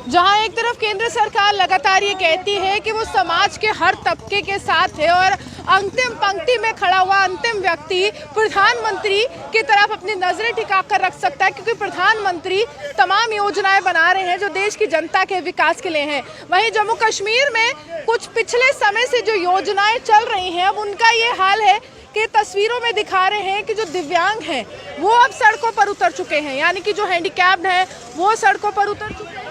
जहां एक तरफ केंद्र सरकार लगातार ये कहती है कि वो समाज के हर तबके के साथ है और अंतिम पंक्ति में खड़ा हुआ अंतिम व्यक्ति प्रधानमंत्री की तरफ अपनी नजरें टिका कर रख सकता है, क्योंकि प्रधानमंत्री तमाम योजनाएं बना रहे हैं जो देश की जनता के विकास के लिए हैं। वहीं जम्मू कश्मीर में कुछ पिछले समय से जो योजनाएं चल रही हैं, अब उनका ये हाल है कि तस्वीरों में दिखा रहे हैं कि जो दिव्यांग हैं वो अब सड़कों पर उतर चुके हैं, यानी कि जो हैंडीकैप्ड हैं वो सड़कों पर उतर चुके हैं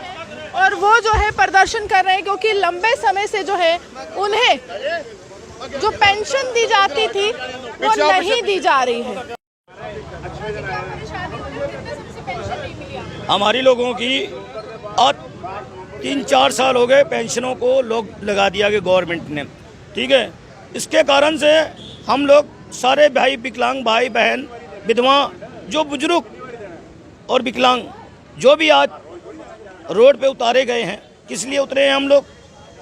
और वो जो है प्रदर्शन कर रहे हैं, क्योंकि लंबे समय से जो है उन्हें जो पेंशन दी जाती थी वो नहीं दी जा रही है। हमारी लोगों की आज 3-4 साल हो गए पेंशनों को लोग लगा दिया गया गवर्नमेंट ने, ठीक है। इसके कारण से हम लोग सारे भाई विकलांग भाई बहन विधवा जो बुजुर्ग और विकलांग जो भी आज रोड पे उतारे गए हैं, किस लिए उतरे हैं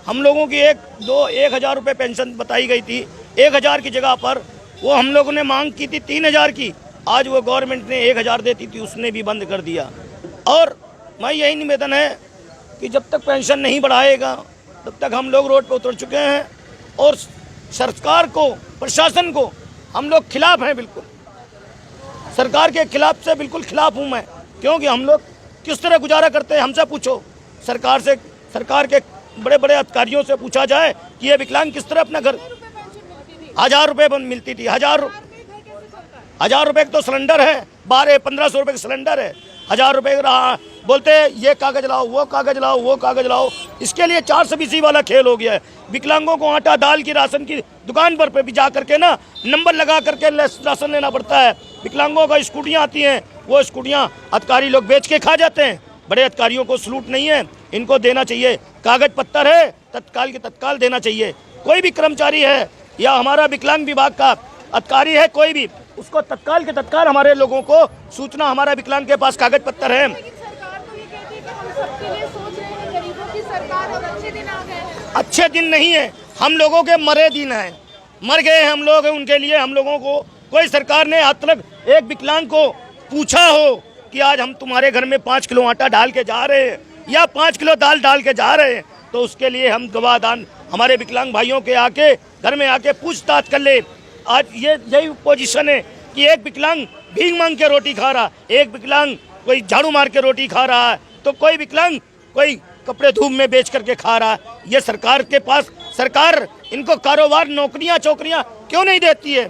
हम लोगों की 1,000 रुपये पेंशन बताई गई थी। 1,000 की जगह पर वो हम लोगों ने मांग की थी 3,000 की, आज वो गवर्नमेंट ने 1,000 देती थी उसने भी बंद कर दिया। और मैं यही निवेदन है कि जब तक पेंशन नहीं बढ़ाएगा तब तक हम लोग रोड पर उतर चुके हैं और सरकार को प्रशासन को हम लोग खिलाफ हैं, बिल्कुल सरकार के खिलाफ से बिल्कुल खिलाफ हूँ मैं, क्योंकि हम लोग किस तरह गुजारा करते हैं हमसे पूछो। सरकार के बड़े बड़े अधिकारियों से पूछा जाए कि ये विकलांग किस तरह अपना घर 1,000 रुपये मिलती थी। 1,000 रुपये का तो सिलेंडर है, 1200-1500 रुपये का सिलेंडर है, 1,000 रुपये का रहा। बोलते ये कागज लाओ वो कागज लाओ वो कागज लाओ, इसके लिए 420 वाला खेल हो गया है। विकलांगों को आटा दाल की राशन की दुकान पर भी जा करके ना नंबर लगा करके राशन लेना पड़ता है। विकलांगों का स्कूटियाँ आती हैं, वो स्कूटियाँ अधिकारी लोग बेच के खा जाते हैं। बड़े अधिकारियों को सलूट नहीं है, इनको देना चाहिए। कागज पत्तर है तत्काल के तत्काल देना चाहिए। कोई भी कर्मचारी है या हमारा विकलांग विभाग का अधिकारी है कोई भी, उसको तत्काल के तत्काल हमारे लोगों को सूचना, हमारा विकलांग के पास कागज पत्तर है। अच्छे दिन नहीं है, हम लोगों के मरे दिन हैं, मर गए हैं हम लोग, उनके लिए हम लोगों को कोई सरकार ने आज तक एक विकलांग को पूछा हो कि आज हम तुम्हारे घर में 5 किलो आटा डाल के जा रहे हैं या 5 किलो दाल डाल के जा रहे हैं, तो उसके लिए हम गवाहदान हमारे विकलांग भाइयों के आके घर में आके पूछताछ कर ले। आज ये यही पोजीशन है कि एक विकलांग भीख मांग के रोटी खा रहा, एक विकलांग कोई झाड़ू मार के रोटी खा रहा है, तो कोई विकलांग कोई कपड़े धूप में बेच करके खा रहा है। ये सरकार के पास, सरकार इनको कारोबार नौकरियां चौकरियां क्यों नहीं देती है,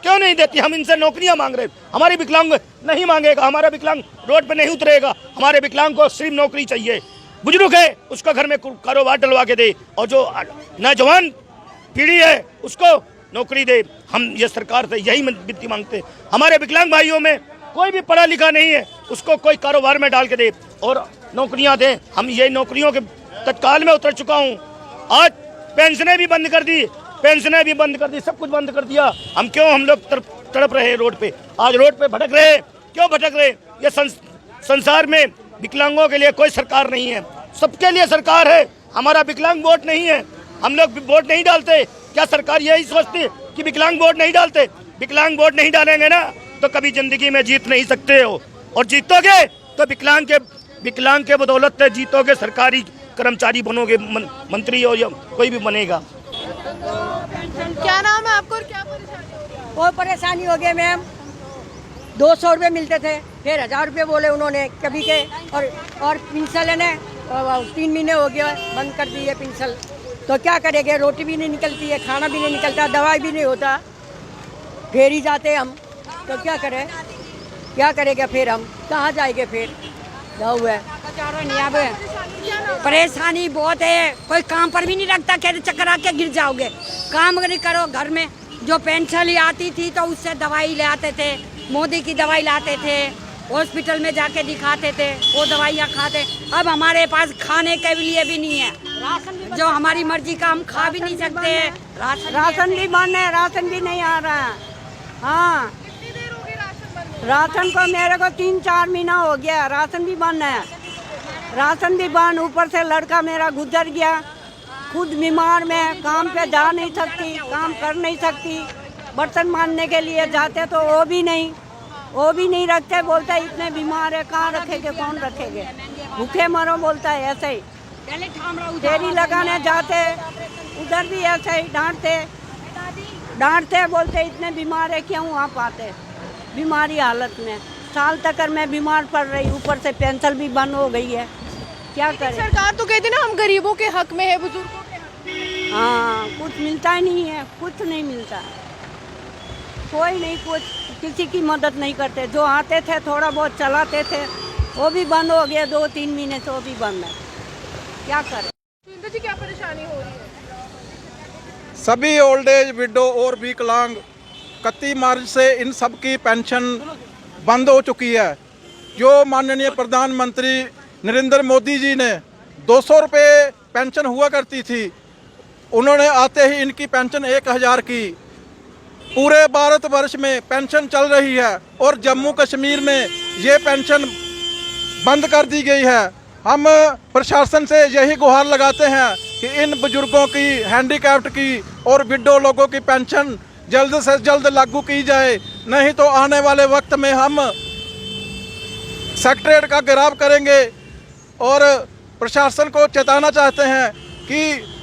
क्यों नहीं देती? हम इनसे नौकरियां मांग रहे हैं, हमारे विकलांग नहीं मांगेगा, हमारा विकलांग रोड पे नहीं उतरेगा। हमारे विकलांग को सिर्फ नौकरी चाहिए। बुजुर्ग है उसको घर में कारोबार डलवा के दे, और जो नौजवान पीढ़ी है उसको नौकरी दे। हम ये सरकार से यही विनती मांगते हैं। हमारे विकलांग भाइयों में कोई भी पढ़ा लिखा नहीं है, उसको कोई कारोबार में डाल के दे और नौकरियां दें। हम ये नौकरियों के तत्काल में उतर चुका हूँ। आज पेंशनें भी बंद कर दी, सब कुछ बंद कर दिया। हम लोग तड़प रहे हैं रोड पे, आज रोड पे भटक रहे हैं। क्यों भटक रहे? ये संसार में विकलांगों के लिए कोई सरकार नहीं है, सबके लिए सरकार है। हमारा विकलांग वोट नहीं है, हम लोग वोट नहीं डालते। क्या सरकार यही सोचती है कि विकलांग वोट नहीं डालते? विकलांग वोट नहीं डालेंगे ना तो कभी जिंदगी में जीत नहीं सकते हो, और जीतोगे तो विकलांग के बदौलत जीतोगे, सरकारी कर्मचारी बनोगे, मंत्री और कोई भी बनेगा। क्या नाम है आपको और क्या परेशानी हो गई? बहुत परेशानी हो गई मैम। 200 रुपये मिलते थे, फिर 1,000 रुपये बोले उन्होंने कभी के, और पेंशन है 3 महीने हो गया बंद कर दी है पेंशन। तो क्या करेंगे? रोटी भी नहीं निकलती है, खाना भी नहीं निकलता, दवाई भी नहीं होता, घेर ही जाते हम। तो क्या करेंगे फिर? हम कहाँ जाएंगे फिर? परेशानी बहुत है, कोई काम पर भी नहीं लगता, कहते चक्कर आके गिर जाओगे। काम नहीं करो घर में, जो पेंशन आती थी तो उससे दवाई ले आते थे, मोदी की दवाई लाते थे, हॉस्पिटल में जाके दिखाते थे, वो दवाइयाँ खाते। अब हमारे पास खाने के लिए भी नहीं है, जो हमारी मर्जी का हम खा भी नहीं सकते हैं। राशन भी बंद है, राशन भी नहीं आ रहा है। हाँ, राशन को मेरे को 3-4 महीना हो गया, राशन भी बंद है, राशन भी बंद। ऊपर से लड़का मेरा गुजर गया, खुद बीमार में, काम पे जा नहीं सकती, काम कर नहीं सकती। बर्तन मारने के लिए जाते तो वो भी नहीं रखते, बोलते इतने बीमार है, कहाँ रखेंगे, कौन रखेंगे? भूखे मरो बोलता है ऐसे ही। पहले ठाम रहा फेरी लगाने जाते उधर भी ऐसे ही डांटते बोलते इतने बीमार है क्यों आप आते, बीमारी हालत में साल तक मैं बीमार पड़ रही, ऊपर से पेंशन भी बंद हो गई है, क्या करें। सरकार तो कहती ना हम गरीबों के हक में है, बुजुर्गों के हक में है। हाँ कुछ मिलता ही नहीं है, कुछ नहीं मिलता, कोई नहीं, कुछ किसी की मदद नहीं करते। जो आते थे थोड़ा बहुत चलाते थे वो भी बंद हो गया, 2-3 महीने से वो भी बंद है, क्या करें। सुनीता जी क्या परेशानी हो रही है? सभी ओल्ड एज विडो और विकलांग 31 मार्च से इन सब की पेंशन बंद हो चुकी है। जो माननीय प्रधानमंत्री नरेंद्र मोदी जी ने 200 रुपये पेंशन हुआ करती थी, उन्होंने आते ही इनकी पेंशन 1000 की। पूरे भारतवर्ष में पेंशन चल रही है और जम्मू कश्मीर में ये पेंशन बंद कर दी गई है। हम प्रशासन से यही गुहार लगाते हैं कि इन बुजुर्गों की, हैंडीकैप्ड की और विडो लोगों की पेंशन जल्द से जल्द लागू की जाए, नहीं तो आने वाले वक्त में हम सेक्रेटरीट का घेराव करेंगे। और प्रशासन को चेताना चाहते हैं कि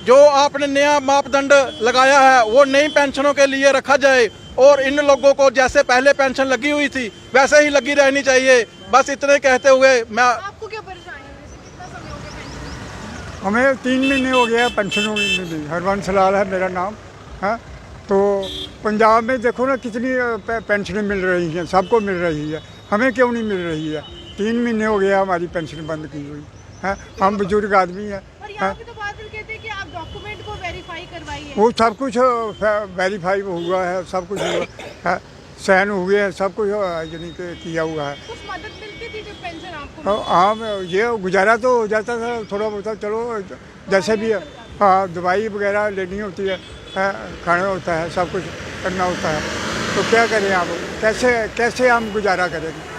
जो आपने नया मापदंड लगाया है वो नई पेंशनों के लिए रखा जाए और इन लोगों को जैसे पहले पेंशन लगी हुई थी वैसे ही लगी रहनी चाहिए। बस इतने कहते हुए मैं आपको क्या परेशानी है? वैसे कितना समय हो गया पेंशन? हमें 3 महीने हो गया पेंशनों में भी। हरवंश लाल है मेरा नाम है। तो पंजाब में देखो ना कितनी पेंशनें मिल रही हैं, सबको मिल रही है, हमें क्यों नहीं मिल रही है? 3 महीने हो गया हमारी पेंशन बंद की हुई है। हम बुजुर्ग आदमी हैं। और यहाँ पे तो बादल कहते हैं कि आप डॉक्यूमेंट को वेरीफाई करवाइए। वो सब कुछ वेरीफाई हुआ है, सब कुछ हुआ है, साइन हुए हैं, सब कुछ यानी कि किया हुआ है। कुछ मदद मिलती थी जब पेंशन आपको? और हाँ ये गुजारा तो हो जाता था थोड़ा बहुत, चलो जैसे भी है। हाँ दवाई वगैरह लेनी होती है, खाना होता है, सब कुछ करना होता है, तो क्या करें आप, कैसे हम गुजारा करेंगे।